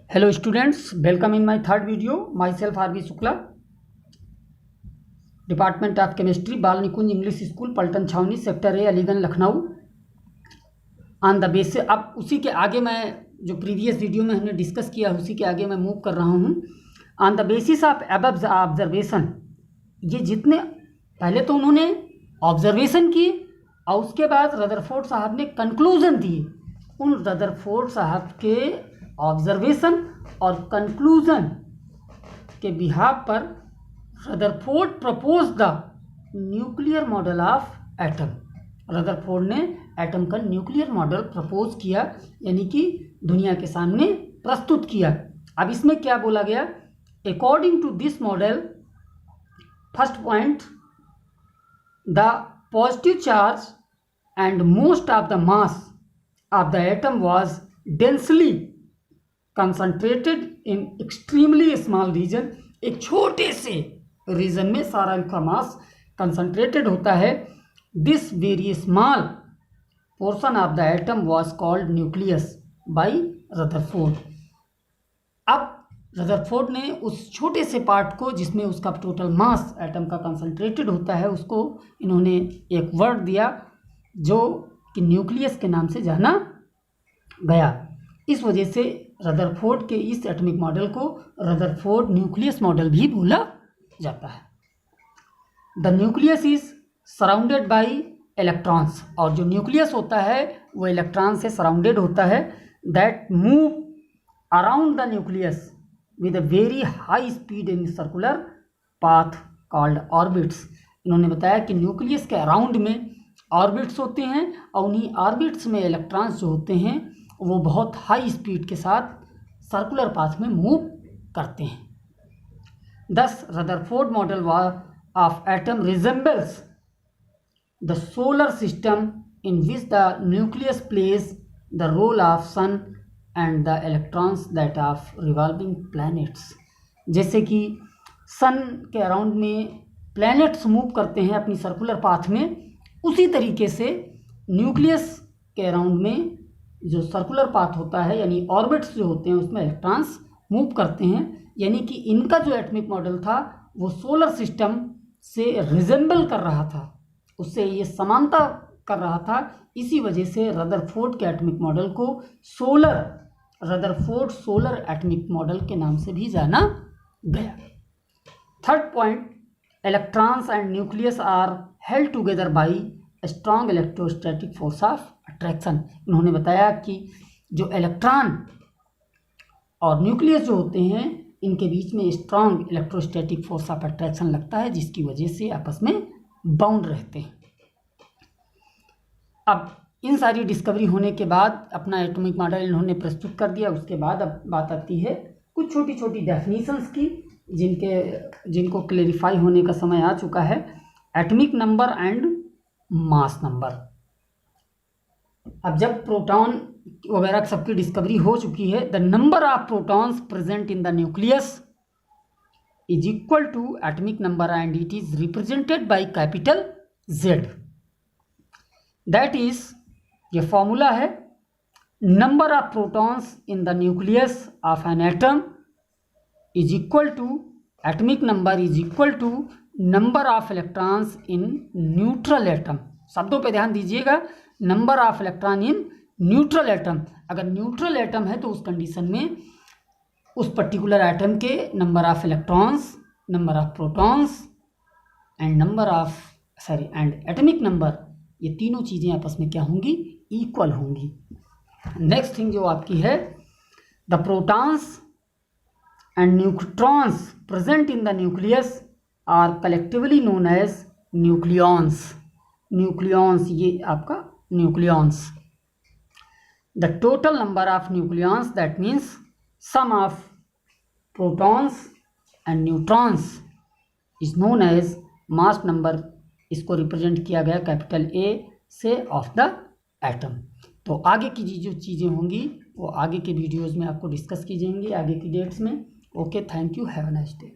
Hello students, welcome in my third video. Myself R.V. Shukla, Department of Chemistry, बाल निकुंज English school, पलटन छावनी, sector A, Aliganj, Lucknow. On the basis अब उसी के आगे मैं जो प्रीवियस वीडियो में हमने डिस्कस किया उसी के आगे मैं मूव कर रहा हूँ. On the basis of above observation, ये जितने पहले तो उन्होंने ऑब्जर्वेशन किए और उसके बाद रदरफोर्ड साहब ने कंक्लूजन दिए. उन रदरफोर्ड साहब के ऑब्जर्वेशन और कंक्लूजन के बिहाफ पर Rutherford propose the nuclear model of atom. Rutherford ने एटम का न्यूक्लियर मॉडल प्रपोज किया, यानी कि दुनिया के सामने प्रस्तुत किया. अब इसमें क्या बोला गया? According to this model, first point, the positive charge and most of the mass of the atom was densely concentrated in extremely small region. एक छोटे से रीजन में सारा इनका मास कंसंट्रेटेड होता है. This very small portion of the atom was called nucleus bye Rutherford. अब Rutherford ने उस छोटे से पार्ट को जिसमें उसका टोटल मास एटम का कंसंट्रेटेड होता है उसको इन्होंने एक वर्ड दिया जो कि न्यूक्लियस के नाम से जाना गया. इस वजह से रदरफोर्ड के इस एटॉमिक मॉडल को रदरफोर्ड न्यूक्लियस मॉडल भी बोला जाता है. The nucleus is surrounded by electrons, और जो न्यूक्लियस होता है वो इलेक्ट्रॉन से सराउंडेड होता है. That move around the nucleus with a very high speed in circular path called orbits. इन्होंने बताया कि न्यूक्लियस के अराउंड में ऑर्बिट्स होते हैं और उन्हीं ऑर्बिट्स में इलेक्ट्रॉन्स जो होते हैं वो बहुत हाई स्पीड के साथ सर्कुलर पाथ में मूव करते हैं. Thus Rutherford model of atom resembles the solar system in which the nucleus plays the role of sun and the electrons that of revolving planets. जैसे कि सन के अराउंड में planets move करते हैं अपनी सर्कुलर पाथ में, उसी तरीके से न्यूक्लियस के अराउंड में जो सर्कुलर पाथ होता है यानी ऑर्बिट्स जो होते हैं उसमें इलेक्ट्रॉन्स मूव करते हैं. यानी कि इनका जो एटॉमिक मॉडल था वो सोलर सिस्टम से रिजेंबल कर रहा था, उससे ये समानता कर रहा था. इसी वजह से रदरफोर्ड के एटॉमिक मॉडल को रदरफोर्ड सोलर एटॉमिक मॉडल के नाम से भी जाना गया. Third point, electrons and nucleus are held together by strong electrostatic force of attraction. उन्होंने बताया कि जो इलेक्ट्रॉन और न्यूक्लियस जो होते हैं इनके बीच में strong electrostatic force of attraction लगता है, जिसकी वजह से आपस में बाउंड रहते हैं. अब इन सारी डिस्कवरी होने के बाद अपना एटॉमिक मॉडल इन्होंने प्रस्तुत कर दिया. उसके बाद अब बात आती है कुछ छोटी छोटी डेफिनेशंस की जिनको क्लेरिफाई होने का समय आ चुका है. Atomic number and mass number. अब जब प्रोटॉन वगैरह सबकी डिस्कवरी हो चुकी है, the number of protons present in the nucleus is equal to atomic number and it is represented by capital Z. That is, ये फॉर्मूला है, number of protons in the nucleus of an atom is equal to atomic number is equal to number of electrons in neutral atom. शब्दों पे ध्यान दीजिएगा, number of electron in neutral atom. अगर neutral atom है तो उस condition में उस पर्टिकुलर एटम के number of electrons, number of protons and and atomic number, ये तीनों चीज़ें आपस में क्या होंगी? इक्वल होंगी. नेक्स्ट थिंग जो आपकी है, the protons and neutrons present in the nucleus are collectively known as nucleons. Nucleons, ये आपका nucleons. The total number of nucleons, that means sum of protons and neutrons, is known as mass number. इसको represent किया गया capital A से of the atom. तो आगे की जो चीज़ें होंगी वो आगे के वीडियोज़ में आपको डिस्कस की जाएंगी, आगे की डेट्स में. Okay, thank you, have a nice day.